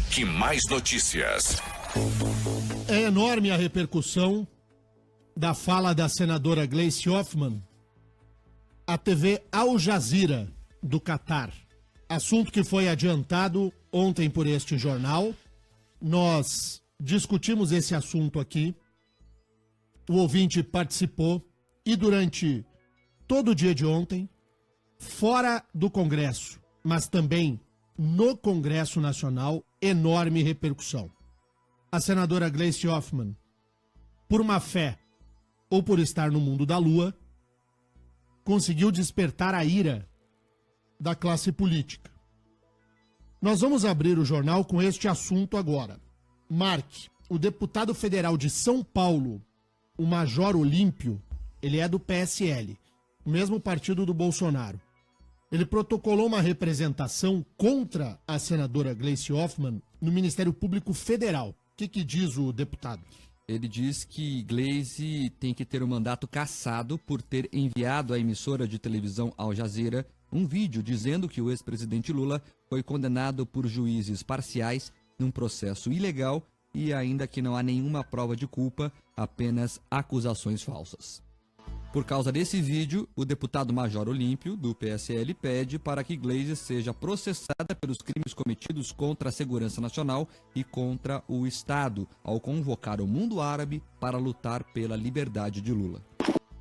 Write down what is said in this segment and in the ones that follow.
Cheque Mais Notícias. É enorme a repercussão da fala da senadora Gleisi Hoffmann à TV Al Jazeera do Catar. Assunto que foi adiantado ontem por este jornal. Nós discutimos esse assunto aqui. O ouvinte participou e durante todo o dia de ontem, fora do Congresso, mas também no Congresso Nacional, enorme repercussão. A senadora Gleisi Hoffmann, por má fé ou por estar no mundo da lua, conseguiu despertar a ira da classe política. Nós vamos abrir o jornal com este assunto agora. Marque, o deputado federal de São Paulo, o Major Olímpio, ele é do PSL, o mesmo partido do Bolsonaro. Ele protocolou uma representação contra a senadora Gleisi Hoffmann no Ministério Público Federal. O que diz o deputado? Ele diz que Gleisi tem que ter o mandato cassado por ter enviado à emissora de televisão Al Jazeera um vídeo dizendo que o ex-presidente Lula foi condenado por juízes parciais num processo ilegal e ainda que não há nenhuma prova de culpa, apenas acusações falsas. Por causa desse vídeo, o deputado Major Olímpio, do PSL, pede para que Gleisi seja processada pelos crimes cometidos contra a segurança nacional e contra o Estado, ao convocar o mundo árabe para lutar pela liberdade de Lula.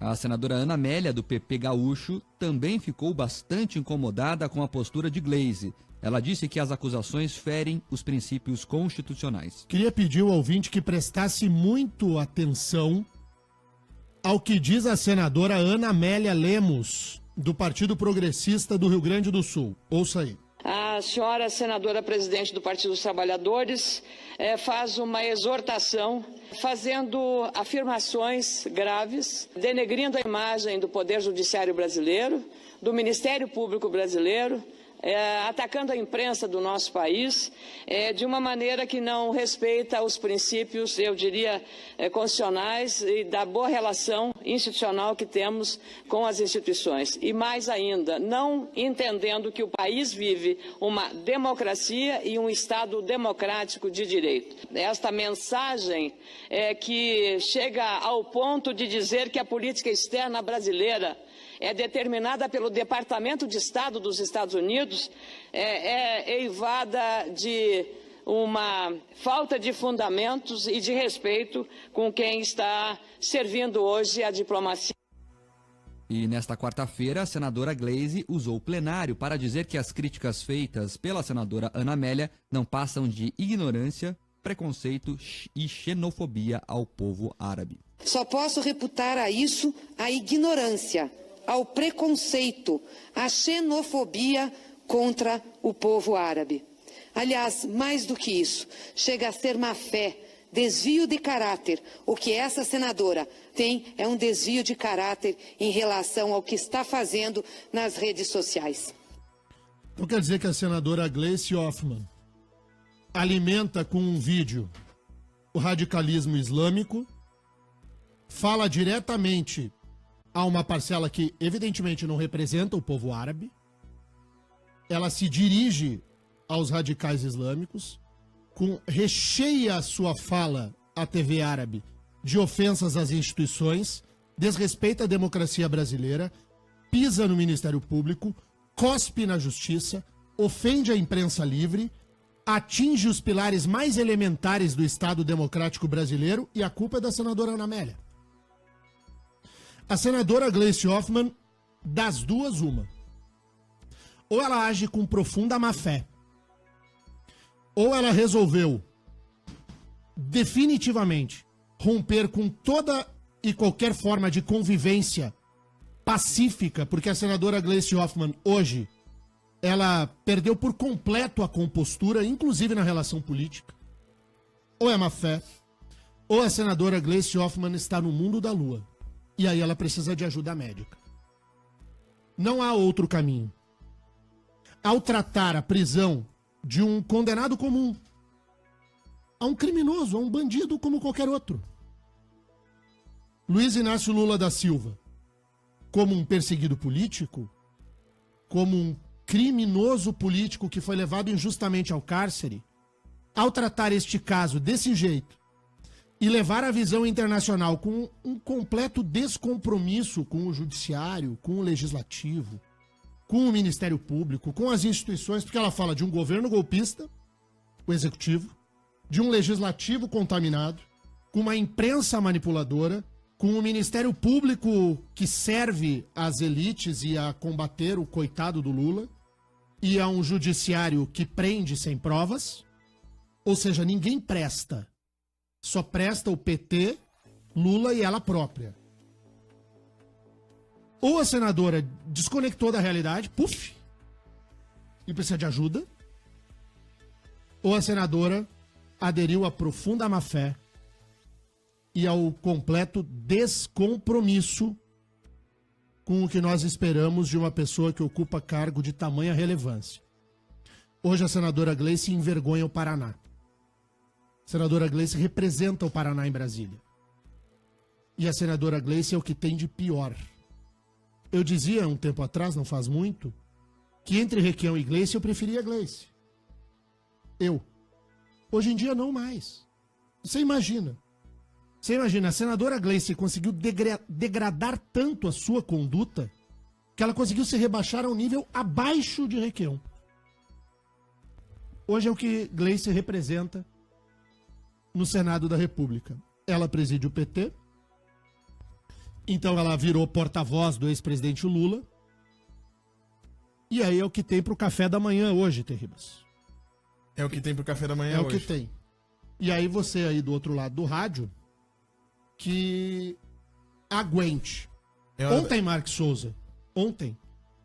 A senadora Ana Amélia, do PP gaúcho, também ficou bastante incomodada com a postura de Gleisi. Ela disse que as acusações ferem os princípios constitucionais. Queria pedir ao ouvinte que prestasse muito atenção ao que diz a senadora Ana Amélia Lemos, do Partido Progressista do Rio Grande do Sul. Ouça aí. A senhora senadora presidente do Partido dos Trabalhadores faz uma exortação, fazendo afirmações graves, denegrindo a imagem do Poder Judiciário brasileiro, do Ministério Público brasileiro, atacando a imprensa do nosso país de uma maneira que não respeita os princípios, eu diria, constitucionais e da boa relação institucional que temos com as instituições. E mais ainda, não entendendo que o país vive uma democracia e um Estado democrático de direito. Esta mensagem que chega ao ponto de dizer que a política externa brasileira é determinada pelo Departamento de Estado dos Estados Unidos, eivada de uma falta de fundamentos e de respeito com quem está servindo hoje a diplomacia. E nesta quarta-feira, a senadora Gleisi usou o plenário para dizer que as críticas feitas pela senadora Ana Amélia não passam de ignorância, preconceito e xenofobia ao povo árabe. Só posso reputar a isso a ignorância, ao preconceito, à xenofobia contra o povo árabe. Aliás, mais do que isso, chega a ser má fé, desvio de caráter. O que essa senadora tem é um desvio de caráter em relação ao que está fazendo nas redes sociais. Então quer dizer que a senadora Gleisi Hoffmann alimenta com um vídeo o radicalismo islâmico, fala diretamente a uma parcela que evidentemente não representa o povo árabe, ela se dirige aos radicais islâmicos, recheia a sua fala à TV árabe de ofensas às instituições, desrespeita a democracia brasileira, pisa no Ministério Público, cospe na justiça, ofende a imprensa livre, atinge os pilares mais elementares do Estado democrático brasileiro e a culpa é da senadora Ana Amélia. A senadora Gleisi Hoffmann, das duas, uma. Ou ela age com profunda má-fé, ou ela resolveu definitivamente romper com toda e qualquer forma de convivência pacífica, porque a senadora Gleisi Hoffmann hoje, ela perdeu por completo a compostura, inclusive na relação política. Ou é má-fé, ou a senadora Gleisi Hoffmann está no mundo da lua. E aí ela precisa de ajuda médica. Não há outro caminho. Ao tratar a prisão de um condenado comum, a um criminoso, a um bandido como qualquer outro, Luiz Inácio Lula da Silva, como um perseguido político, como um criminoso político que foi levado injustamente ao cárcere, ao tratar este caso desse jeito e levar a visão internacional com um completo descompromisso com o judiciário, com o legislativo, com o Ministério Público, com as instituições, porque ela fala de um governo golpista, o executivo, de um legislativo contaminado, com uma imprensa manipuladora, com o Ministério Público que serve às elites e a combater o coitado do Lula, e a um judiciário que prende sem provas, ou seja, ninguém presta. Só presta o PT, Lula e ela própria. Ou a senadora desconectou da realidade, puf, e precisa de ajuda, ou a senadora aderiu à profunda má-fé e ao completo descompromisso com o que nós esperamos de uma pessoa que ocupa cargo de tamanha relevância. Hoje a senadora Gleice envergonha o Paraná. A senadora Gleice representa o Paraná em Brasília. E a senadora Gleice é o que tem de pior. Eu dizia um tempo atrás, não faz muito, que entre Requião e Gleice eu preferia Gleice. Eu. Hoje em dia não mais. Você imagina, a senadora Gleice conseguiu degradar tanto a sua conduta que ela conseguiu se rebaixar a um nível abaixo de Requião. Hoje é o que Gleice representa no Senado da República. Ela preside o PT, então ela virou porta-voz do ex-presidente Lula, e aí é o que tem pro café da manhã hoje, Terribas. É o que tem pro café da manhã é hoje. É o que tem. E aí você aí do outro lado do rádio, que aguente. Ontem, Marques Souza,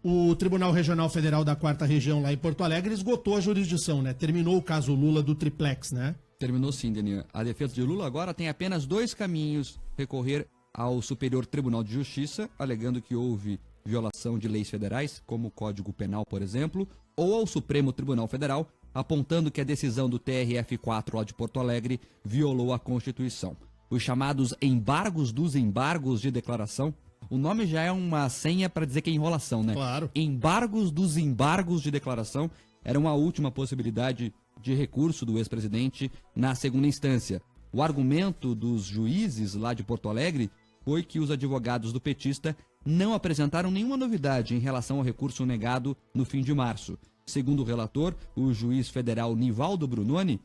o Tribunal Regional Federal da 4ª Região lá em Porto Alegre esgotou a jurisdição, né? Terminou o caso Lula do triplex, né? Terminou sim, Daniel. A defesa de Lula agora tem apenas 2 caminhos: recorrer ao Superior Tribunal de Justiça, alegando que houve violação de leis federais, como o Código Penal, por exemplo, ou ao Supremo Tribunal Federal, apontando que a decisão do TRF4 lá de Porto Alegre violou a Constituição. Os chamados embargos dos embargos de declaração, o nome já é uma senha para dizer que é enrolação, né? Claro. Embargos dos embargos de declaração era uma última possibilidade de recurso do ex-presidente na segunda instância. O argumento dos juízes lá de Porto Alegre foi que os advogados do petista não apresentaram nenhuma novidade em relação ao recurso negado no fim de março. Segundo o relator, o juiz federal Nivaldo Brunoni,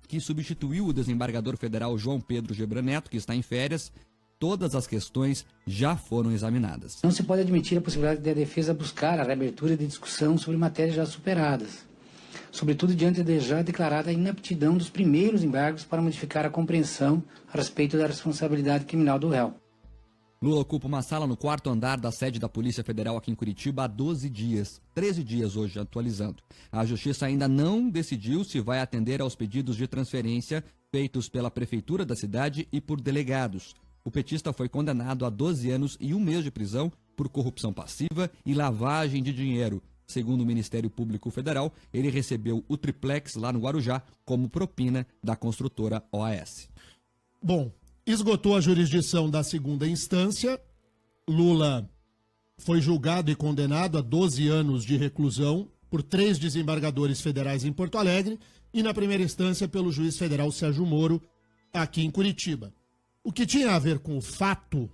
que substituiu o desembargador federal João Pedro Gebran Neto, que está em férias, todas as questões já foram examinadas. Não se pode admitir a possibilidade de a defesa buscar a reabertura de discussão sobre matérias já superadas, sobretudo diante da já declarada inaptidão dos primeiros embargos para modificar a compreensão a respeito da responsabilidade criminal do réu. Lula ocupa uma sala no 4º andar da sede da Polícia Federal aqui em Curitiba há 12 dias. 13 dias hoje, atualizando. A Justiça ainda não decidiu se vai atender aos pedidos de transferência feitos pela Prefeitura da cidade e por delegados. O petista foi condenado a 12 anos e 1 mês de prisão por corrupção passiva e lavagem de dinheiro. Segundo o Ministério Público Federal, ele recebeu o triplex lá no Guarujá como propina da construtora OAS. Bom, esgotou a jurisdição da segunda instância. Lula foi julgado e condenado a 12 anos de reclusão por 3 desembargadores federais em Porto Alegre e na primeira instância pelo juiz federal Sérgio Moro aqui em Curitiba. O que tinha a ver com o fato,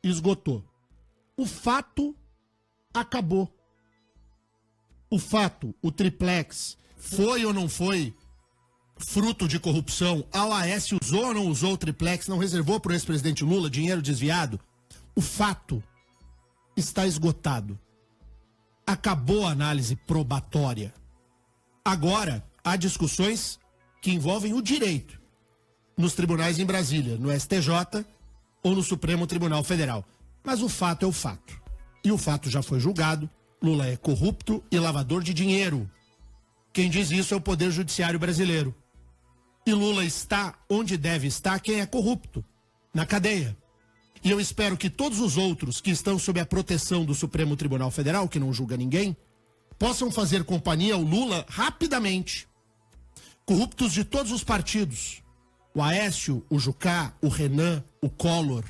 esgotou. O fato acabou. O fato, o triplex, foi ou não foi fruto de corrupção? A OAS usou ou não usou o triplex? Não reservou para o ex-presidente Lula dinheiro desviado? O fato está esgotado. Acabou a análise probatória. Agora, há discussões que envolvem o direito nos tribunais em Brasília, no STJ ou no Supremo Tribunal Federal. Mas o fato é o fato. E o fato já foi julgado. Lula é corrupto e lavador de dinheiro. Quem diz isso é o Poder Judiciário brasileiro. E Lula está onde deve estar quem é corrupto, na cadeia. E eu espero que todos os outros que estão sob a proteção do Supremo Tribunal Federal, que não julga ninguém, possam fazer companhia ao Lula rapidamente. Corruptos de todos os partidos. O Aécio, o Jucá, o Renan, o Collor,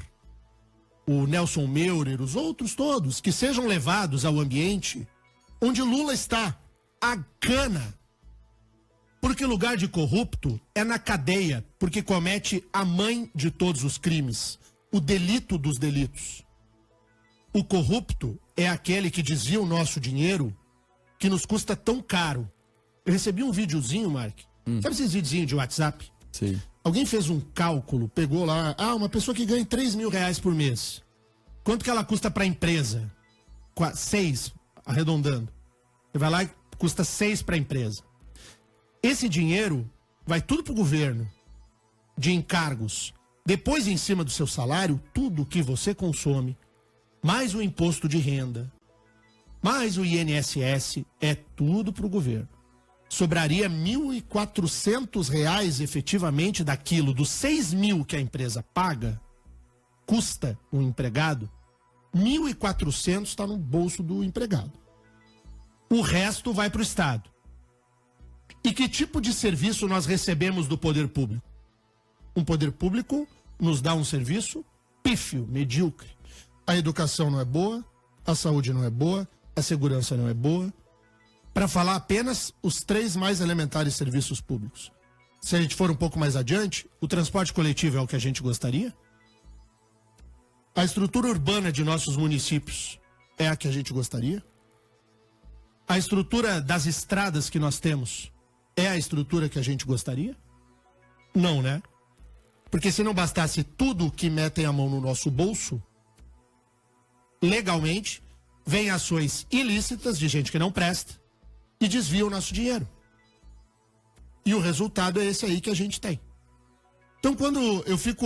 o Nelson Meurer, os outros todos, que sejam levados ao ambiente onde Lula está, a cana, Porque lugar de corrupto é na cadeia, porque comete a mãe de todos os crimes, o delito dos delitos. O corrupto é aquele que desvia o nosso dinheiro, que nos custa tão caro. Eu recebi um videozinho, Mark. Sabe esses videozinhos de WhatsApp? Sim. Alguém fez um cálculo, pegou lá, uma pessoa que ganha 3 mil reais por mês. Quanto que ela custa para a empresa? 6, arredondando. Você vai lá e custa 6 para a empresa. Esse dinheiro vai tudo para o governo, de encargos. Depois, em cima do seu salário, tudo que você consome, mais o imposto de renda, mais o INSS, é tudo para o governo. Sobraria R$ 1.400 efetivamente daquilo, dos 6 mil que a empresa paga, custa um empregado, 1.400 está no bolso do empregado. O resto vai para o Estado. E que tipo de serviço nós recebemos do poder público? Um poder público nos dá um serviço pífio, medíocre. A educação não é boa, a saúde não é boa, a segurança não é boa. Para falar apenas os 3 mais elementares serviços públicos. Se a gente for um pouco mais adiante, o transporte coletivo é o que a gente gostaria? A estrutura urbana de nossos municípios é a que a gente gostaria? A estrutura das estradas que nós temos é a estrutura que a gente gostaria? Não, né? Porque se não bastasse tudo que metem a mão no nosso bolso, legalmente, vem ações ilícitas de gente que não presta e desvia o nosso dinheiro. E o resultado é esse aí que a gente tem. Então, quando eu fico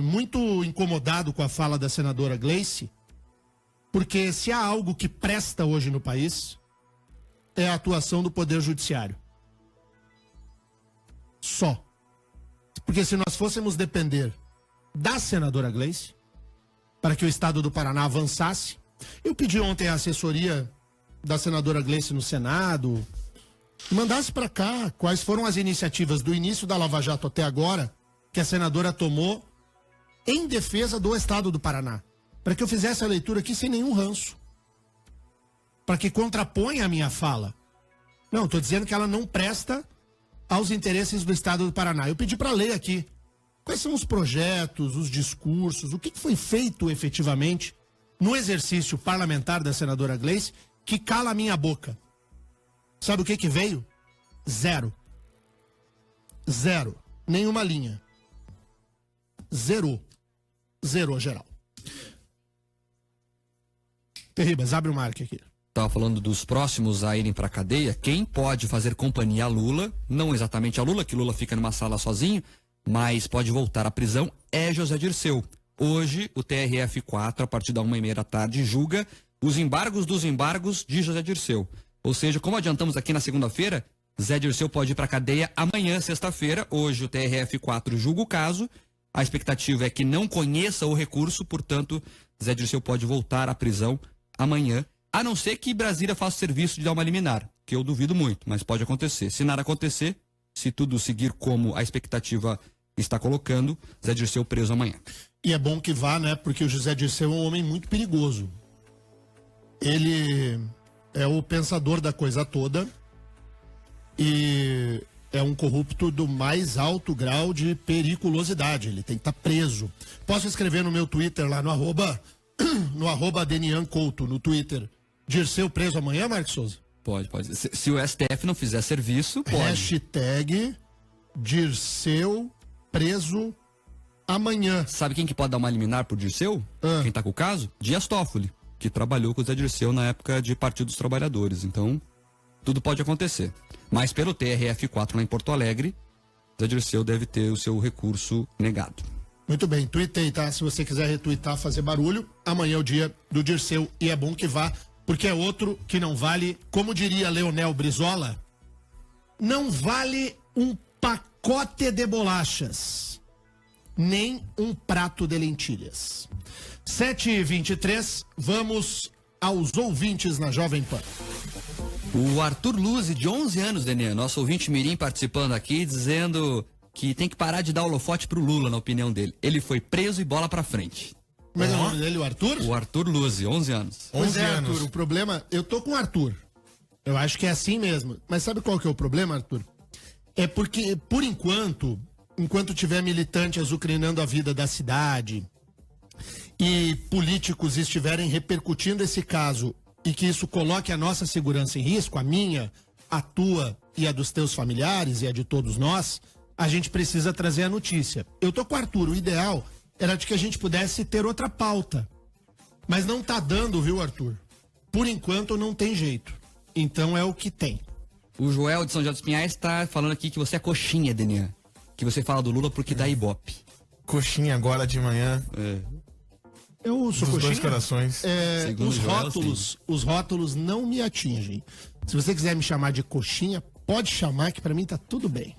muito incomodado com a fala da senadora Gleice, porque se há algo que presta hoje no país, é a atuação do Poder Judiciário. Só. Porque se nós fôssemos depender da senadora Gleice, para que o Estado do Paraná avançasse, eu pedi ontem a assessoria da senadora Gleice no Senado, mandasse para cá quais foram as iniciativas do início da Lava Jato até agora que a senadora tomou em defesa do Estado do Paraná, para que eu fizesse a leitura aqui sem nenhum ranço, para que contraponha a minha fala. Não, estou dizendo que ela não presta aos interesses do Estado do Paraná. Eu pedi para ler aqui quais são os projetos, os discursos, o que foi feito efetivamente no exercício parlamentar da senadora Gleice que cala a minha boca. Sabe o que veio? Zero. Zero. Nenhuma linha. Zerou. Zerou geral. Terribas, abre o marco aqui. Estava falando dos próximos a irem para a cadeia. Quem pode fazer companhia a Lula, não exatamente a Lula, que Lula fica numa sala sozinho, mas pode voltar à prisão, é José Dirceu. Hoje, o TRF4, a partir da 1h30 da tarde, julga os embargos dos embargos de José Dirceu. Ou seja, como adiantamos aqui na segunda-feira, Zé Dirceu pode ir para a cadeia amanhã, sexta-feira. Hoje, o TRF4 julga o caso. A expectativa é que não conheça o recurso, portanto, Zé Dirceu pode voltar à prisão amanhã, a não ser que Brasília faça o serviço de dar uma liminar, que eu duvido muito, mas pode acontecer. Se nada acontecer, se tudo seguir como a expectativa está colocando, Zé Dirceu preso amanhã. E é bom que vá, né? Porque o José Dirceu é um homem muito perigoso. Ele é o pensador da coisa toda e é um corrupto do mais alto grau de periculosidade. Ele tem que estar preso. Posso escrever no meu Twitter lá no arroba Denian Couto, no Twitter. Dirceu preso amanhã, Marcos Souza? Pode. Se o STF não fizer serviço, pode. Hashtag Dirceu preso amanhã. Sabe quem que pode dar uma liminar por Dirceu? Quem tá com o caso? Dias Toffoli, que trabalhou com o Zé Dirceu na época de Partido dos Trabalhadores. Então, tudo pode acontecer. Mas pelo TRF4 lá em Porto Alegre, Zé Dirceu deve ter o seu recurso negado. Muito bem, tuitei, tá? Se você quiser retweetar, fazer barulho, amanhã é o dia do Dirceu e é bom que vá, porque é outro que não vale, como diria Leonel Brizola, não vale um pacote de bolachas, nem um prato de lentilhas. 7h23, vamos aos ouvintes na Jovem Pan. O Arthur Luzi, de 11 anos, Denian, nosso ouvinte mirim participando aqui, dizendo que tem que parar de dar holofote pro Lula, na opinião dele. Ele foi preso e bola pra frente. Como é que é o nome dele, o Arthur? O Arthur Luzi, 11 anos. Pois 11 é, anos. Arthur, o problema, eu tô com o Arthur. Eu acho que é assim mesmo. Mas sabe qual que é o problema, Arthur? É porque, por enquanto tiver militante azucrinando a vida da cidade e políticos estiverem repercutindo esse caso e que isso coloque a nossa segurança em risco, a minha, a tua e a dos teus familiares e a de todos nós, a gente precisa trazer a notícia. Eu tô com o Arthur, o ideal era de que a gente pudesse ter outra pauta. Mas não tá dando, viu, Arthur? Por enquanto não tem jeito. Então é o que tem. O Joel de São José dos Pinhais está falando aqui que você é coxinha, Denian. Que você fala do Lula porque dá ibope. Coxinha agora de manhã. Eu sou Dos dois coxinha. corações. Segundo Os Joel, rótulos, os rótulos não me atingem. Se você quiser me chamar de coxinha, pode chamar que pra mim tá tudo bem.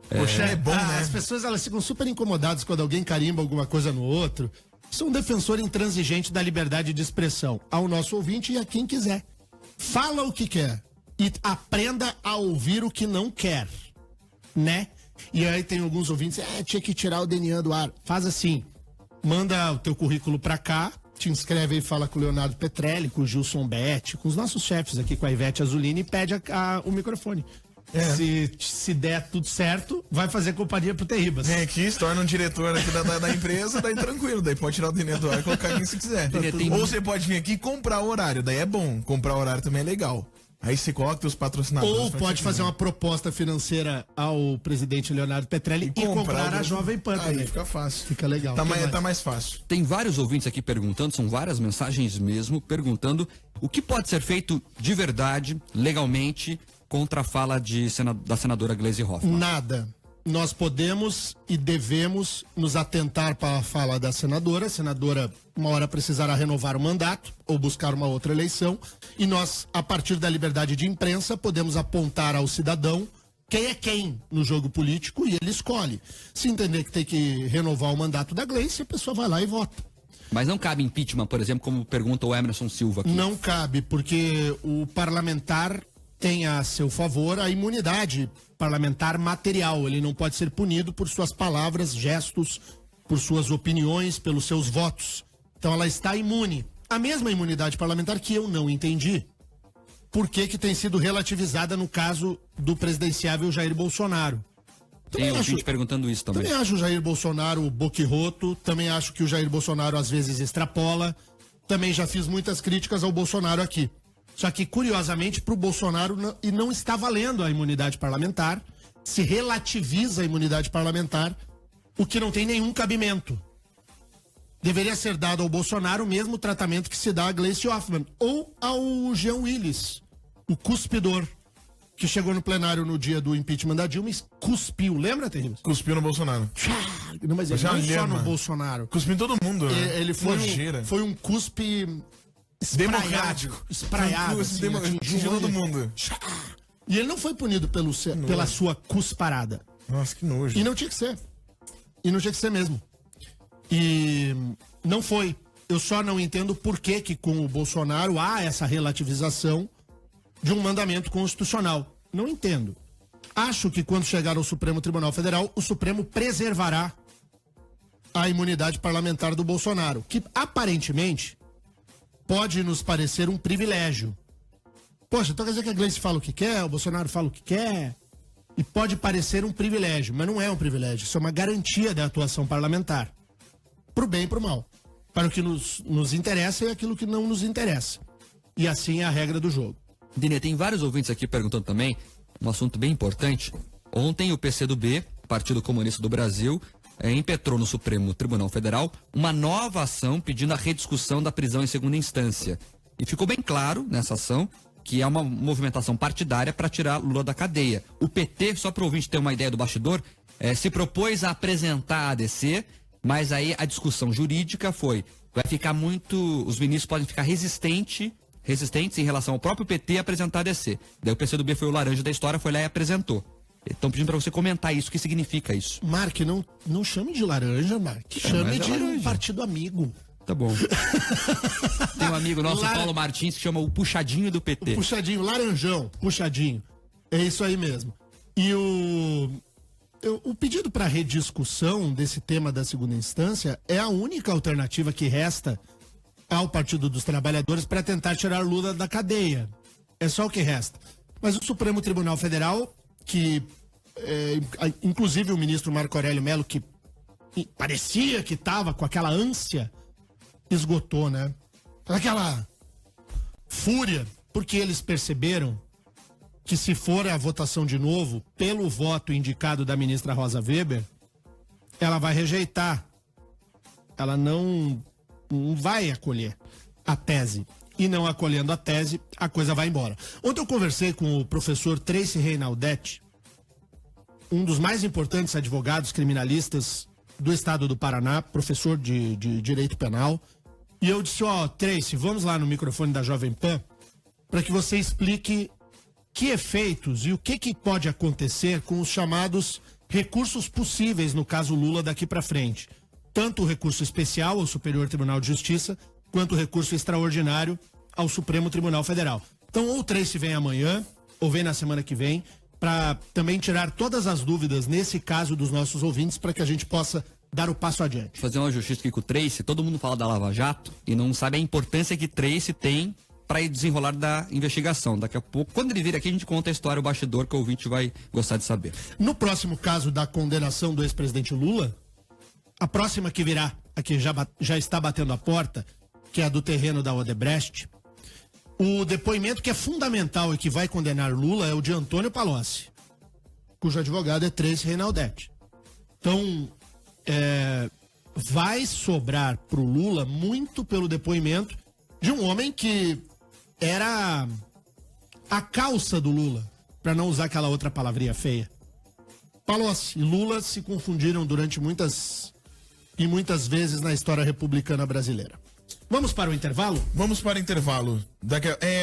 Coxinha é bom, né? As pessoas elas ficam super incomodadas quando alguém carimba alguma coisa no outro. Sou um defensor intransigente da liberdade de expressão ao nosso ouvinte e a quem quiser. Fala o que quer e aprenda a ouvir o que não quer, né? E aí tem alguns ouvintes, tinha que tirar o Denian do ar. Faz assim, manda o teu currículo pra cá, te inscreve e fala com o Leonardo Petrelli, com o Gilson Betti, com os nossos chefes aqui, com a Ivete Azulini, e pede o microfone. Se der tudo certo, vai fazer companhia pro Terribas. Vem aqui, se torna um diretor aqui da empresa, daí tranquilo, daí pode tirar o Denian do ar e colocar quem você quiser. Ou você pode vir aqui e comprar o horário, daí é bom, comprar o horário também é legal. Aí você coloca teus patrocinadores. Ou pode fazer uma proposta financeira ao presidente Leonardo Petrelli e comprar a Jovem Pan também. Aí fica fácil. Fica legal. Tá mais fácil. Tem vários ouvintes aqui perguntando, são várias mensagens mesmo, perguntando o que pode ser feito de verdade, legalmente, contra a fala da senadora Gleisi Hoffmann. Nada. Nós podemos e devemos nos atentar para a fala da senadora. A senadora, uma hora, precisará renovar o mandato ou buscar uma outra eleição. E nós, a partir da liberdade de imprensa, podemos apontar ao cidadão quem é quem no jogo político e ele escolhe. Se entender que tem que renovar o mandato da Gleisi, a pessoa vai lá e vota. Mas não cabe impeachment, por exemplo, como pergunta o Emerson Silva aqui. Não cabe, porque o parlamentar tem a seu favor a imunidade parlamentar material. Ele não pode ser punido por suas palavras, gestos, por suas opiniões, pelos seus votos. Então ela está imune. A mesma imunidade parlamentar que eu não entendi por que tem sido relativizada no caso do presidenciável Jair Bolsonaro. Tem um gente perguntando isso também. Também acho o Jair Bolsonaro boquirroto, também acho que o Jair Bolsonaro às vezes extrapola. Também já fiz muitas críticas ao Bolsonaro aqui. Só que, curiosamente, para o Bolsonaro não está valendo a imunidade parlamentar, se relativiza a imunidade parlamentar, o que não tem nenhum cabimento. Deveria ser dado ao Bolsonaro o mesmo tratamento que se dá a Gleisi Hoffmann ou ao Jean Willis, o cuspidor, que chegou no plenário no dia do impeachment da Dilma e cuspiu. Lembra, Terrível? Cuspiu no Bolsonaro. Não, mas ele não só no Bolsonaro. Cuspiu em todo mundo, né? Ele foi um cuspe democrático. Espraiado. Atingiu todo mundo. E ele não foi punido pela sua cusparada. Nossa, que nojo. E não tinha que ser. E não tinha que ser mesmo. E não foi. Eu só não entendo por que com o Bolsonaro há essa relativização de um mandamento constitucional. Não entendo. Acho que quando chegar ao Supremo Tribunal Federal, o Supremo preservará a imunidade parlamentar do Bolsonaro, que aparentemente pode nos parecer um privilégio. Poxa, então quer dizer que a Gleisi fala o que quer, o Bolsonaro fala o que quer, e pode parecer um privilégio, mas não é um privilégio, isso é uma garantia da atuação parlamentar. Pro bem e pro mal. Para o que nos interessa e aquilo que não nos interessa. E assim é a regra do jogo. Dine, tem vários ouvintes aqui perguntando também, um assunto bem importante. Ontem o PCdoB, Partido Comunista do Brasil, impetrou no Supremo Tribunal Federal uma nova ação pedindo a rediscussão da prisão em segunda instância. E ficou bem claro nessa ação que é uma movimentação partidária para tirar Lula da cadeia. O PT, só para o ouvinte ter uma ideia do bastidor, se propôs a apresentar a ADC, mas aí a discussão jurídica vai ficar muito, os ministros podem ficar resistentes em relação ao próprio PT apresentar a ADC. Daí o PCdoB foi o laranja da história, foi lá e apresentou. Estão pedindo para você comentar isso, o que significa isso. Mark, não chame de laranja, Mark. Chame de laranja. Um partido amigo. Tá bom. Tem um amigo nosso, Paulo Martins, que chama o puxadinho do PT. O puxadinho, laranjão, puxadinho. É isso aí mesmo. E o pedido para rediscussão desse tema da segunda instância é a única alternativa que resta ao Partido dos Trabalhadores para tentar tirar Lula da cadeia. É só o que resta. Mas o Supremo Tribunal Federal, que inclusive o ministro Marco Aurélio Mello, que parecia que estava com aquela ânsia, esgotou, né? Aquela fúria, porque eles perceberam que se for a votação de novo, pelo voto indicado da ministra Rosa Weber, ela vai rejeitar. Ela não vai acolher a tese. E não acolhendo a tese, a coisa vai embora. Ontem eu conversei com o professor Tracy Reinaldetti, um dos mais importantes advogados criminalistas do estado do Paraná, professor de Direito Penal. E eu disse, Tracy, vamos lá no microfone da Jovem Pan para que você explique que efeitos e o que pode acontecer com os chamados recursos possíveis no caso Lula daqui para frente. Tanto o recurso especial ao Superior Tribunal de Justiça, quanto o recurso extraordinário ao Supremo Tribunal Federal. Então, ou o Tracy vem amanhã, ou vem na semana que vem, para também tirar todas as dúvidas nesse caso dos nossos ouvintes, para que a gente possa dar o passo adiante. Fazer uma justiça aqui com o Tracy, todo mundo fala da Lava Jato e não sabe a importância que Tracy tem para desenrolar da investigação. Daqui a pouco, quando ele vir aqui, a gente conta a história, o bastidor, que o ouvinte vai gostar de saber. No próximo caso da condenação do ex-presidente Lula, a próxima que virá, a que já está batendo a porta, que é a do terreno da Odebrecht, o depoimento que é fundamental e que vai condenar Lula é o de Antônio Palocci, cujo advogado é Tracy Reinaldetti. Então, vai sobrar pro Lula muito pelo depoimento de um homem que era a calça do Lula, para não usar aquela outra palavrinha feia. Palocci e Lula se confundiram durante muitas vezes na história republicana brasileira. Vamos para o intervalo? Vamos para o intervalo.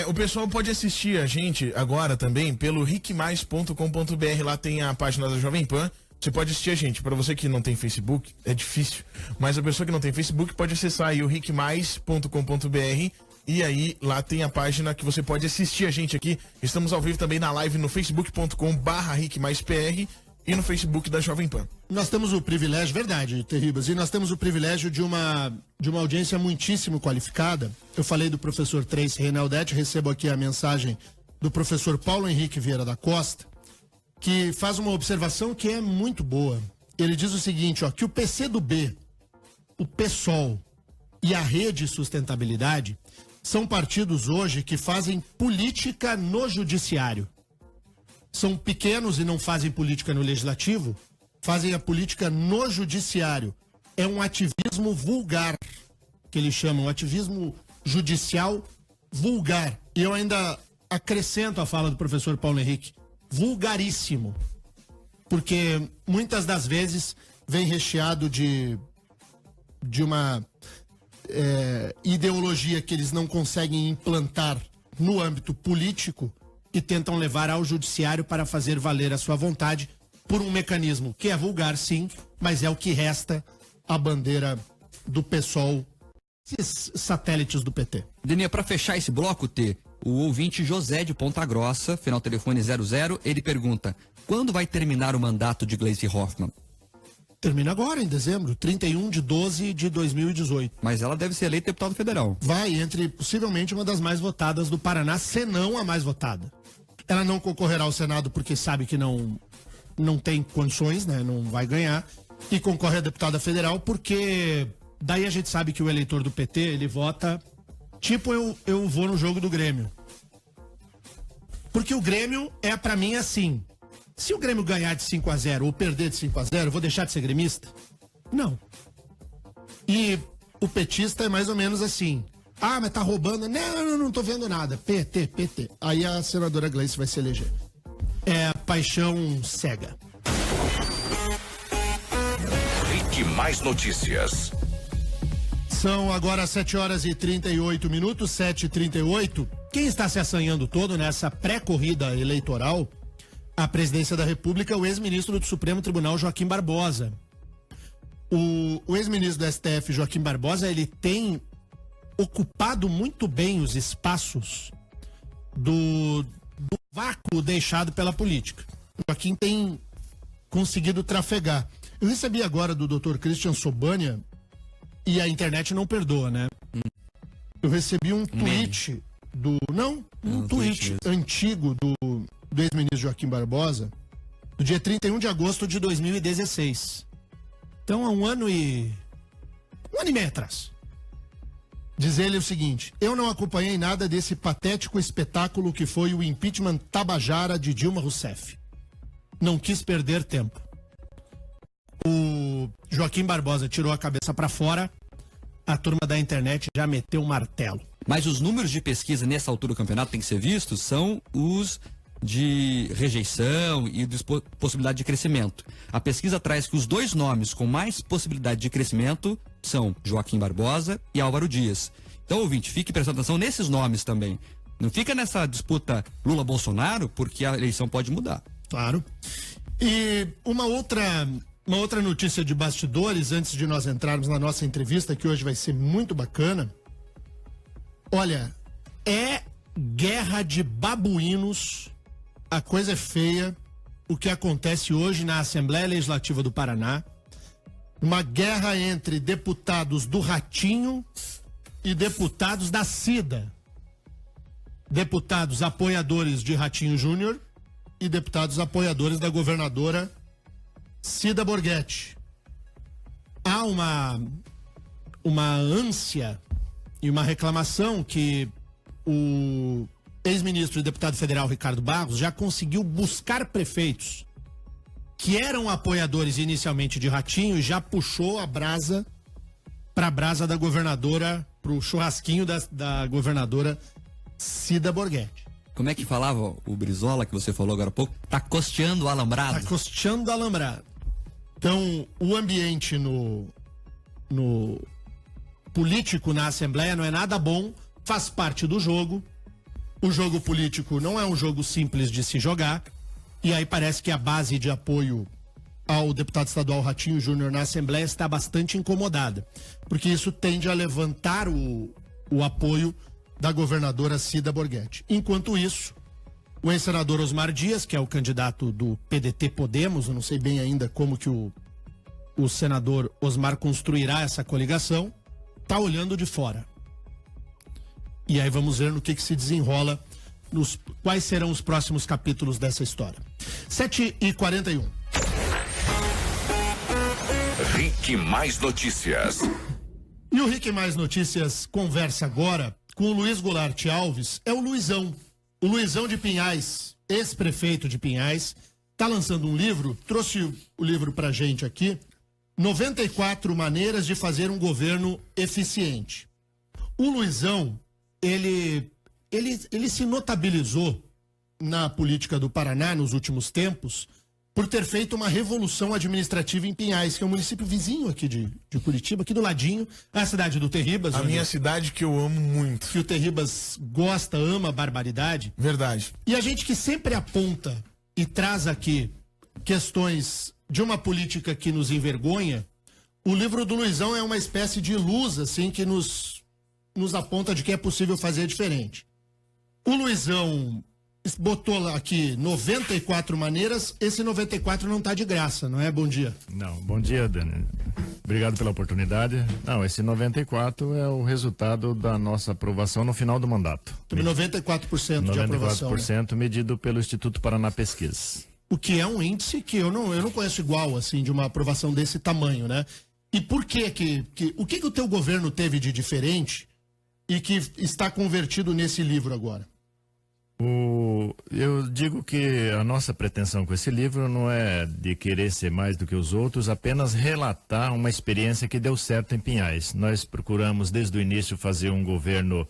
O pessoal pode assistir a gente agora também pelo riquemais.com.br. Lá tem a página da Jovem Pan. Você pode assistir a gente. Para você que não tem Facebook, é difícil. Mas a pessoa que não tem Facebook pode acessar aí o riquemais.com.br. E aí lá tem a página que você pode assistir a gente aqui. Estamos ao vivo também na live no facebook.com/riquemaispr e no Facebook da Jovem Pan. Nós temos o privilégio, verdade, Terribas, e nós temos o privilégio de uma audiência muitíssimo qualificada. Eu falei do professor Tracy Reinaldetti, recebo aqui a mensagem do professor Paulo Henrique Vieira da Costa, que faz uma observação que é muito boa. Ele diz o seguinte, que o PCdoB, o PSOL e a Rede Sustentabilidade são partidos hoje que fazem política no judiciário. São pequenos e não fazem política no legislativo, fazem a política no judiciário. É um ativismo vulgar, que eles chamam, ativismo judicial vulgar. E eu ainda acrescento a fala do professor Paulo Henrique, vulgaríssimo. Porque muitas das vezes vem recheado de uma ideologia que eles não conseguem implantar no âmbito político e tentam levar ao judiciário para fazer valer a sua vontade por um mecanismo que é vulgar, sim, mas é o que resta à bandeira do PSOL, esses satélites do PT. Deninha, para fechar esse bloco, o ouvinte José de Ponta Grossa, final telefone 00, ele pergunta, quando vai terminar o mandato de Gleisi Hoffmann? Termina agora, em dezembro, 31/12/2018. Mas ela deve ser eleita deputada federal. Vai entre, possivelmente, uma das mais votadas do Paraná, se não a mais votada. Ela não concorrerá ao Senado porque sabe que não tem condições, né? Não vai ganhar. E concorre a deputada federal porque daí a gente sabe que o eleitor do PT, ele vota tipo eu vou no jogo do Grêmio. Porque o Grêmio pra mim assim. Se o Grêmio ganhar de 5-0 ou perder de 5-0, eu vou deixar de ser gremista? Não. E o petista é mais ou menos assim. Mas tá roubando. Não tô vendo nada. PT. Aí a senadora Gleisi vai se eleger. É paixão cega. Rique Mais Notícias. São agora 7h38, 7h38. Quem está se assanhando todo nessa pré-corrida eleitoral à presidência da República é o ex-ministro do Supremo Tribunal, Joaquim Barbosa. O ex-ministro do STF, Joaquim Barbosa, ele tem ocupado muito bem os espaços do vácuo deixado pela política. O Joaquim tem conseguido trafegar. Eu recebi agora do Dr. Christian Sobania, e a internet não perdoa, né? Eu recebi um tweet tweet antigo do ex-ministro Joaquim Barbosa, do dia 31 de agosto de 2016. Então, há um ano e meio atrás. Diz ele o seguinte: eu não acompanhei nada desse patético espetáculo que foi o impeachment tabajara de Dilma Rousseff. Não quis perder tempo. O Joaquim Barbosa tirou a cabeça para fora, a turma da internet já meteu um martelo. Mas os números de pesquisa nessa altura do campeonato tem que ser vistos são os de rejeição e de possibilidade de crescimento. A pesquisa traz que os dois nomes com mais possibilidade de crescimento são Joaquim Barbosa e Álvaro Dias. Então, ouvinte, fique prestando atenção nesses nomes também. Não fica nessa disputa Lula-Bolsonaro, porque a eleição pode mudar. Claro. E uma outra notícia de bastidores, antes de nós entrarmos na nossa entrevista, que hoje vai ser muito bacana. Olha, é guerra de babuínos, a coisa é feia, o que acontece hoje na Assembleia Legislativa do Paraná. Uma guerra entre deputados do Ratinho e deputados da Cida. Deputados apoiadores de Ratinho Júnior e deputados apoiadores da governadora Cida Borghetti. Há uma ânsia e uma reclamação que o ex-ministro e deputado federal Ricardo Barros já conseguiu buscar prefeitos que eram apoiadores inicialmente de Ratinho e já puxou a brasa para a brasa da governadora, para o churrasquinho da governadora Cida Borghetti. Como é que falava o Brizola, que você falou agora há pouco? Tá costeando o alambrado. Tá costeando o alambrado. Então, o ambiente no político na Assembleia não é nada bom, faz parte do jogo. O jogo político não é um jogo simples de se jogar. E aí parece que a base de apoio ao deputado estadual Ratinho Júnior na Assembleia está bastante incomodada. Porque isso tende a levantar o apoio da governadora Cida Borghetti. Enquanto isso, o ex-senador Osmar Dias, que é o candidato do PDT Podemos, eu não sei bem ainda como que o senador Osmar construirá essa coligação, está olhando de fora. E aí vamos ver no que se desenrola, quais serão os próximos capítulos dessa história. 7h41. Rick Mais Notícias. E o Rick Mais Notícias conversa agora com o Luiz Goulart Alves, é o Luizão de Pinhais, ex-prefeito de Pinhais, está lançando um livro, trouxe o livro pra gente aqui, 94 maneiras de fazer um governo eficiente. O Luizão, ele se notabilizou na política do Paraná nos últimos tempos por ter feito uma revolução administrativa em Pinhais, que é um município vizinho aqui de Curitiba, aqui do ladinho, a cidade do Terribas. A minha cidade que eu amo muito. Que o Terribas gosta, ama a barbaridade. Verdade. E a gente que sempre aponta e traz aqui questões de uma política que nos envergonha, o livro do Luizão é uma espécie de luz, assim, que nos aponta de que é possível fazer diferente. O Luizão botou aqui 94 maneiras, esse 94 não tá de graça, não é? Bom dia. Não, bom dia, Dani. Obrigado pela oportunidade. Não, esse 94 é o resultado da nossa aprovação no final do mandato. 94% de aprovação. 94% medido pelo Instituto Paraná Pesquisas. O que é um índice que eu não conheço igual, assim, de uma aprovação desse tamanho, né? E por que o que o teu governo teve de diferente e que está convertido nesse livro agora? Eu digo que a nossa pretensão com esse livro não é de querer ser mais do que os outros, apenas relatar uma experiência que deu certo em Pinhais. Nós procuramos desde o início fazer um governo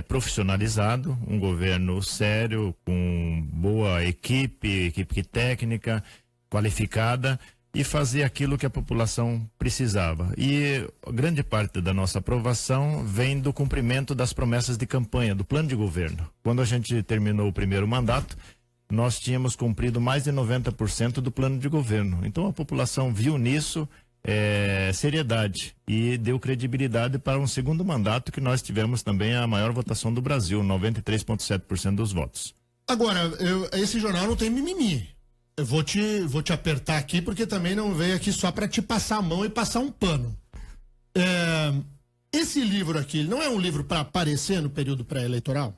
profissionalizado, um governo sério, com boa equipe técnica, qualificada, e fazer aquilo que a população precisava. E grande parte da nossa aprovação vem do cumprimento das promessas de campanha, do plano de governo. Quando a gente terminou o primeiro mandato, nós tínhamos cumprido mais de 90% do plano de governo. Então a população viu nisso seriedade e deu credibilidade para um segundo mandato que nós tivemos também a maior votação do Brasil, 93,7% dos votos. Agora, esse jornal não tem mimimi. Eu vou te apertar aqui, porque também não veio aqui só para te passar a mão e passar um pano. Esse livro aqui, não é um livro para aparecer no período pré-eleitoral?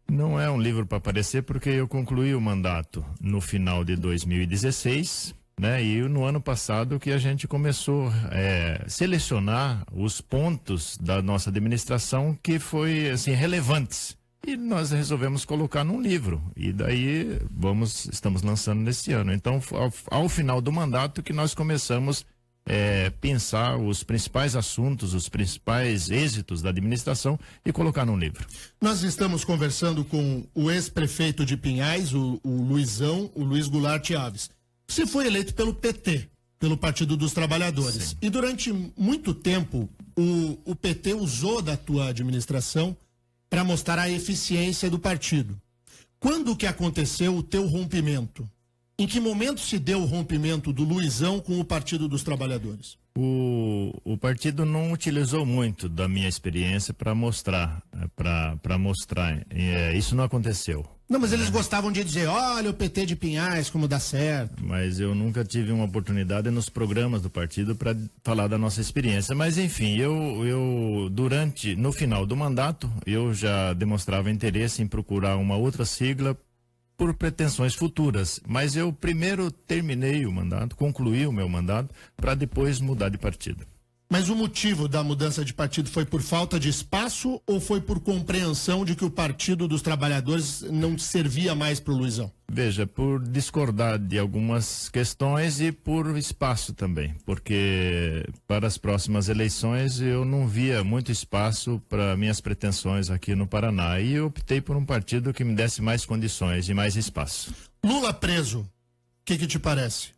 Não é um livro para aparecer porque eu concluí o mandato no final de 2016, né? E no ano passado que a gente começou a selecionar os pontos da nossa administração que foi assim relevantes. E nós resolvemos colocar num livro. E daí estamos lançando nesse ano. Então, ao final do mandato que nós começamos pensar os principais assuntos, os principais êxitos da administração e colocar num livro. Nós estamos conversando com o ex-prefeito de Pinhais, o Luiz Goulart Alves. Você foi eleito pelo PT, pelo Partido dos Trabalhadores. Sim. E durante muito tempo, o PT usou da tua administração para mostrar a eficiência do partido. Quando que aconteceu o teu rompimento? Em que momento se deu o rompimento do Luizão com o Partido dos Trabalhadores? O partido não utilizou muito da minha experiência para mostrar, isso não aconteceu. Não, mas eles gostavam de dizer, olha o PT de Pinhais, como dá certo. Mas eu nunca tive uma oportunidade nos programas do partido para falar da nossa experiência. Mas enfim, no final do mandato, eu já demonstrava interesse em procurar uma outra sigla por pretensões futuras, mas eu primeiro terminei o mandato, concluí o meu mandato, para depois mudar de partido. Mas o motivo da mudança de partido foi por falta de espaço ou foi por compreensão de que o Partido dos Trabalhadores não servia mais para o Luizão? Veja, por discordar de algumas questões e por espaço também, porque para as próximas eleições eu não via muito espaço para minhas pretensões aqui no Paraná e eu optei por um partido que me desse mais condições e mais espaço. Lula preso, o que te parece?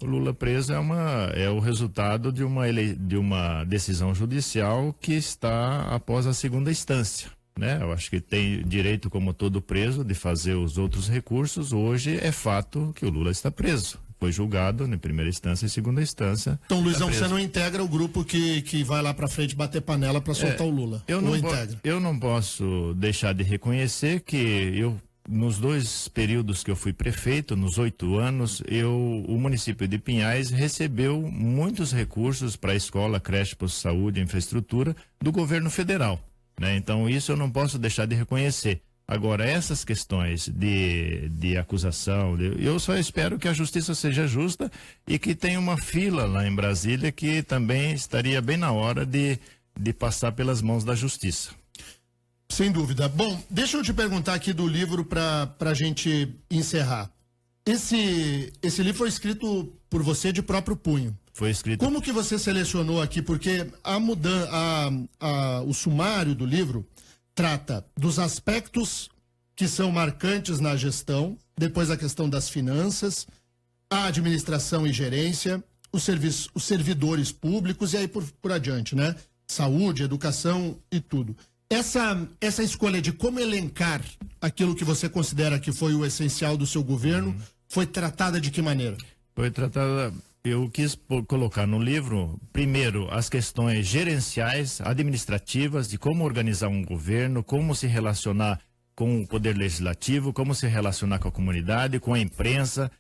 O Lula preso é o resultado de uma decisão judicial que está após a segunda instância, né? Eu acho que tem direito, como todo preso, de fazer os outros recursos. Hoje é fato que o Lula está preso. Foi julgado em primeira instância e segunda instância. Então, Luizão, você não integra o grupo que vai lá para frente bater panela para soltar o Lula? Eu não posso deixar de reconhecer que nos 2 períodos que eu fui prefeito, nos 8 anos, o município de Pinhais recebeu muitos recursos para a escola, creche, posto de saúde, infraestrutura do governo federal, né? Então isso eu não posso deixar de reconhecer. Agora, essas questões de acusação, eu só espero que a justiça seja justa e que tenha uma fila lá em Brasília que também estaria bem na hora de passar pelas mãos da justiça. Sem dúvida. Bom, deixa eu te perguntar aqui do livro para a gente encerrar. Esse livro foi escrito por você de próprio punho. Foi escrito. Como que você selecionou aqui? Porque o sumário do livro trata dos aspectos que são marcantes na gestão, depois a questão das finanças, a administração e gerência, os servidores públicos e aí por adiante, né? Saúde, educação e tudo. Essa escolha de como elencar aquilo que você considera que foi o essencial do seu governo foi tratada de que maneira? Foi tratada, eu quis colocar no livro, primeiro, as questões gerenciais, administrativas, de como organizar um governo, como se relacionar com o poder legislativo, como se relacionar com a comunidade, com a imprensa.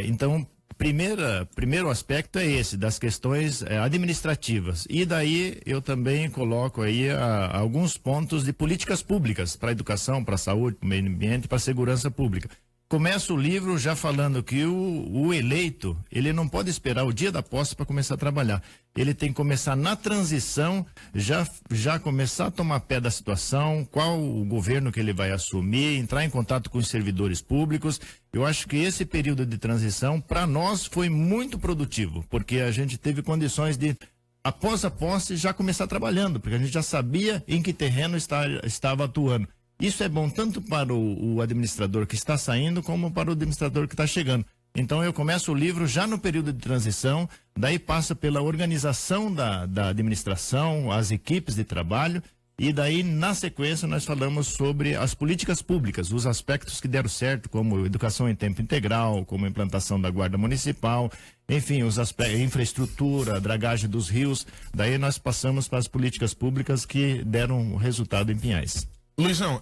Então, primeiro aspecto é esse, das questões administrativas. E daí eu também coloco aí alguns pontos de políticas públicas para a educação, para a saúde, para o meio ambiente, para a segurança pública. Começa o livro já falando que o eleito, ele não pode esperar o dia da posse para começar a trabalhar. Ele tem que começar na transição, já começar a tomar pé da situação, qual o governo que ele vai assumir, entrar em contato com os servidores públicos. Eu acho que esse período de transição, para nós, foi muito produtivo, porque a gente teve condições de, após a posse, já começar trabalhando, porque a gente já sabia em que terreno estava atuando. Isso é bom tanto para o administrador que está saindo, como para o administrador que está chegando. Então eu começo o livro já no período de transição, daí passa pela organização da administração, as equipes de trabalho, e daí na sequência nós falamos sobre as políticas públicas, os aspectos que deram certo, como educação em tempo integral, como a implantação da guarda municipal, enfim, os aspectos, infraestrutura, dragagem dos rios. Daí nós passamos para as políticas públicas que deram resultado em Pinhais. Luizão,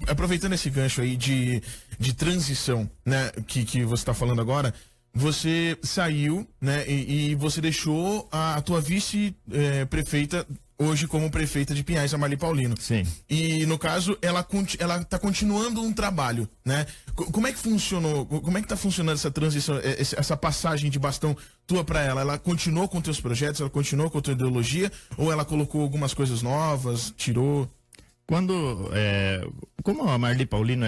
aproveitando esse gancho aí de transição, né, que você está falando agora, você saiu, né, e você deixou a tua vice-prefeita hoje como prefeita de Pinhais, a Marli Paulino. Sim. E, no caso, ela tá continuando um trabalho, né? Como é que funcionou, como é que tá funcionando essa transição, essa passagem de bastão tua para ela? Ela continuou com teus projetos, ela continuou com a tua ideologia, ou ela colocou algumas coisas novas, tirou? Como a Marli Paulino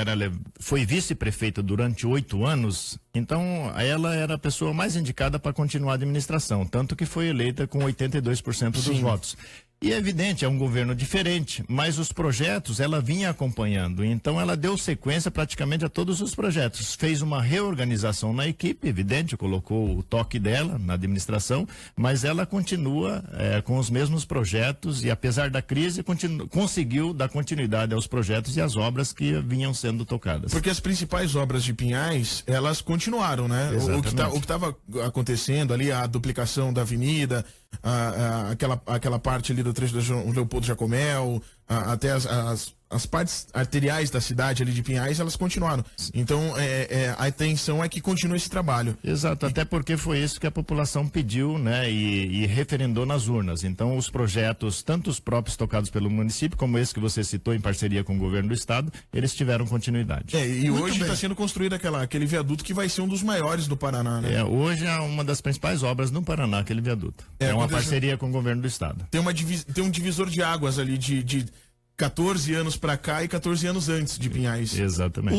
foi vice-prefeita durante 8 anos, então ela era a pessoa mais indicada para continuar a administração, tanto que foi eleita com 82% dos votos. E é evidente, é um governo diferente, mas os projetos ela vinha acompanhando, então ela deu sequência praticamente a todos os projetos, fez uma reorganização na equipe, evidente, colocou o toque dela na administração, mas ela continua com os mesmos projetos e apesar da crise conseguiu dar continuidade aos projetos e às obras que vinham sendo tocadas. Porque as principais obras de Pinhais, elas continuaram, né? O que estava acontecendo ali, a duplicação da avenida, aquela parte ali do trecho da Leopoldo Jacomel, até as partes arteriais da cidade ali de Pinhais, elas continuaram. Então, a intenção é que continue esse trabalho. Exato, até porque foi isso que a população pediu, né, e referendou nas urnas. Então, os projetos, tanto os próprios tocados pelo município, como esse que você citou em parceria com o governo do estado, eles tiveram continuidade. E hoje está sendo construído aquele viaduto que vai ser um dos maiores do Paraná, né? Hoje é uma das principais obras no Paraná, aquele viaduto. É uma parceria com o governo do estado. Tem um divisor de águas ali de 14 anos pra cá e 14 anos antes de Pinhais. Exatamente.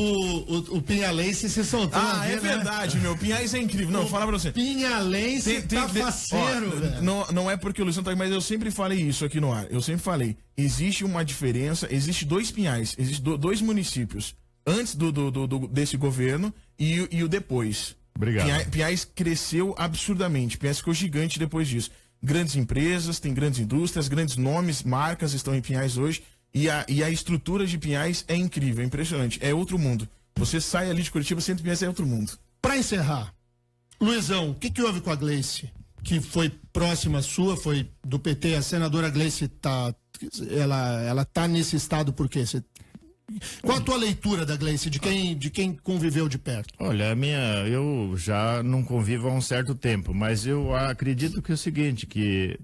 O Pinhalense se soltou. É verdade, meu. Pinhais é incrível. Não, fala pra você. Pinhalense tá faceiro, velho. Não é porque o Luizão tá aí, mas eu sempre falei isso aqui no ar. Eu sempre falei. Existe uma diferença, existe 2 Pinhais, existe 2 municípios. Antes desse governo e o depois. Obrigado. Pinhais cresceu absurdamente. Pinhais ficou gigante depois disso. Grandes empresas, tem grandes indústrias, grandes nomes, marcas estão em Pinhais hoje. E a estrutura de Pinhais é incrível, é impressionante. É outro mundo. Você sai ali de Curitiba, você entra em Pinhais, é outro mundo. Pra encerrar, Luizão, o que houve com a Gleice? Que foi próxima sua, foi do PT, a senadora Gleice ela tá nesse estado por quê? Qual a tua leitura da Gleice, de quem conviveu de perto? Olha, eu já não convivo há um certo tempo, mas eu acredito que é o seguinte, que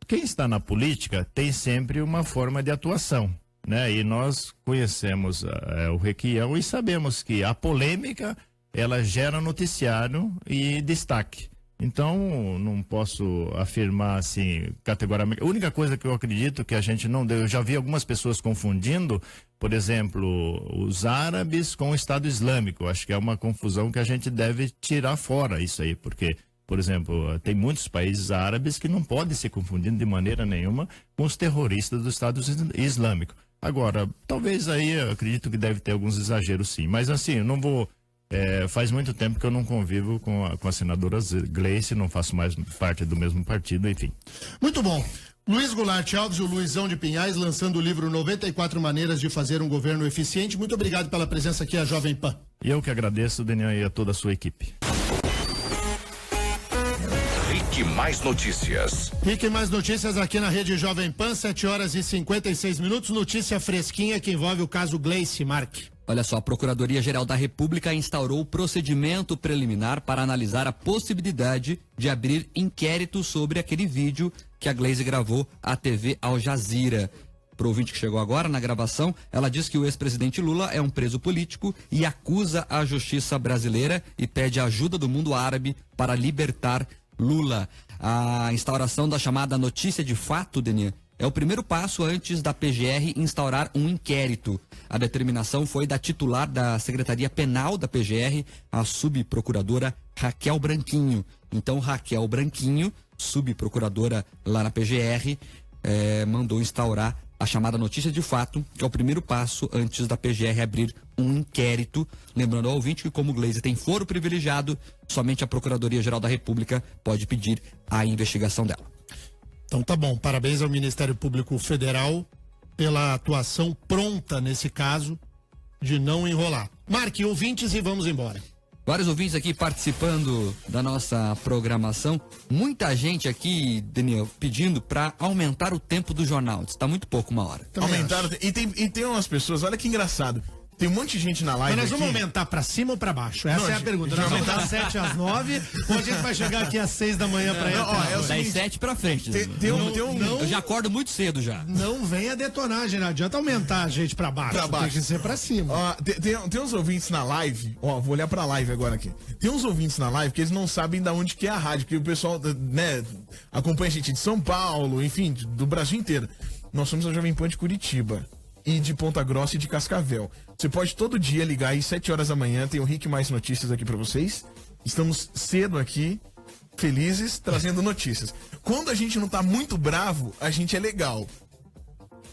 quem está na política tem sempre uma forma de atuação, né? E nós conhecemos o Requião e sabemos que a polêmica, ela gera noticiário e destaque. Então, não posso afirmar assim, categoricamente. A única coisa que eu acredito que a gente não deu, eu já vi algumas pessoas confundindo, por exemplo, os árabes com o Estado Islâmico. Acho que é uma confusão que a gente deve tirar fora isso aí, porque, por exemplo, tem muitos países árabes que não podem se confundir de maneira nenhuma com os terroristas do Estado Islâmico. Agora, talvez aí eu acredito que deve ter alguns exageros sim, mas assim, eu não vou... faz muito tempo que eu não convivo com a senadora Gleice, não faço mais parte do mesmo partido, enfim. Muito bom. Luiz Goulart Alves, o Luizão de Pinhais, lançando o livro 94 Maneiras de Fazer um Governo Eficiente. Muito obrigado pela presença aqui à Jovem Pan. E eu que agradeço, Daniel, e a toda a sua equipe. Rick Mais Notícias. Rick Mais Notícias aqui na Rede Jovem Pan, 7h56. Notícia fresquinha que envolve o caso Gleice Marque. Olha só, a Procuradoria-Geral da República instaurou o procedimento preliminar para analisar a possibilidade de abrir inquérito sobre aquele vídeo que a Gleice gravou à TV Al Jazeera. Para o ouvinte que chegou agora na gravação, ela diz que o ex-presidente Lula é um preso político e acusa a justiça brasileira e pede ajuda do mundo árabe para libertar Lula. A instauração da chamada notícia de fato, Denian, é o primeiro passo antes da PGR instaurar um inquérito. A determinação foi da titular da Secretaria Penal da PGR, a subprocuradora Raquel Branquinho. Então, Raquel Branquinho, subprocuradora lá na PGR, mandou instaurar a chamada notícia de fato, que é o primeiro passo antes da PGR abrir um inquérito. Lembrando ao ouvinte que, como Gleice tem foro privilegiado, somente a Procuradoria-Geral da República pode pedir a investigação dela. Então tá bom, parabéns ao Ministério Público Federal pela atuação pronta nesse caso de não enrolar. Marque ouvintes e vamos embora. Vários ouvintes aqui participando da nossa programação. Muita gente aqui, Daniel, pedindo para aumentar o tempo do jornal. Está muito pouco, uma hora. Aumentaram. E tem umas pessoas, olha que engraçado. Tem um monte de gente na live Mas nós vamos aqui. aumentar pra cima ou pra baixo? Essa Não, é a pergunta. Nós vamos das 7 às 9 ou a gente vai chegar aqui às 6 da manhã pra Não, ó, é o Das seguinte, 7 pra frente. tem um... não- Eu já acordo muito cedo já. Não venha detonar, gente. Não adianta aumentar a gente pra baixo. Pra baixo. Tem que ser pra cima. Ó, tem uns ouvintes na live, ó, vou olhar pra live agora aqui. Tem uns ouvintes na live que eles não sabem da onde que é a rádio, porque o pessoal, né, acompanha a gente de São Paulo, enfim, do Brasil inteiro. Nós somos a Jovem Pan de Curitiba e de Ponta Grossa e de Cascavel. Você pode todo dia ligar aí, 7 horas da manhã, tem o Rick Mais Notícias aqui pra vocês. Estamos cedo aqui, felizes, trazendo notícias. Quando a gente não tá muito bravo, a gente é legal.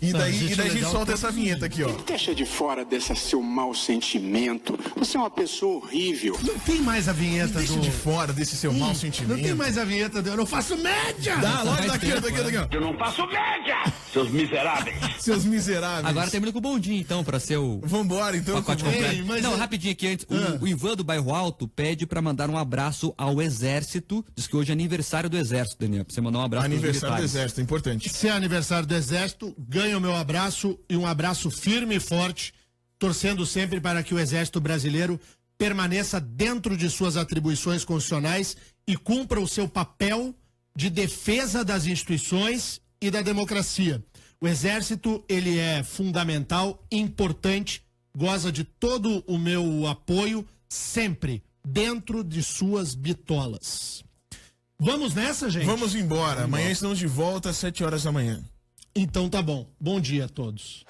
E Não, a daí, gente é a gente legal solta todos essa os vinheta aqui, ó. Deixa de fora desse seu mau sentimento. Você é uma pessoa horrível. Não tem mais a vinheta Deixa do... de fora desse seu mau Não sentimento. tem mais a vinheta do... Eu não faço média! Dá, lógico, daqui, ó. Eu não faço média, seus miseráveis. Seus miseráveis. Agora termina com o bondinho, então, pra ser o Vambora, então. pacote com- completo. Ei, mas Não, é- rapidinho aqui antes. O Ivan do Bairro Alto pede pra mandar um abraço ao Exército. Diz que hoje é aniversário do Exército, Daniel. Pra você mandar um abraço pros Aniversário do militares. Exército, importante. Se é aniversário do Exército, ganha o meu abraço e um abraço firme e forte, torcendo sempre para que o Exército Brasileiro permaneça dentro de suas atribuições constitucionais e cumpra o seu papel de defesa das instituições e da democracia. O Exército, ele é fundamental, importante, goza de todo o meu apoio, sempre dentro de suas bitolas. Vamos nessa, gente? Vamos embora. Amanhã estamos de volta às 7 horas da manhã. Então tá bom. Bom dia a todos.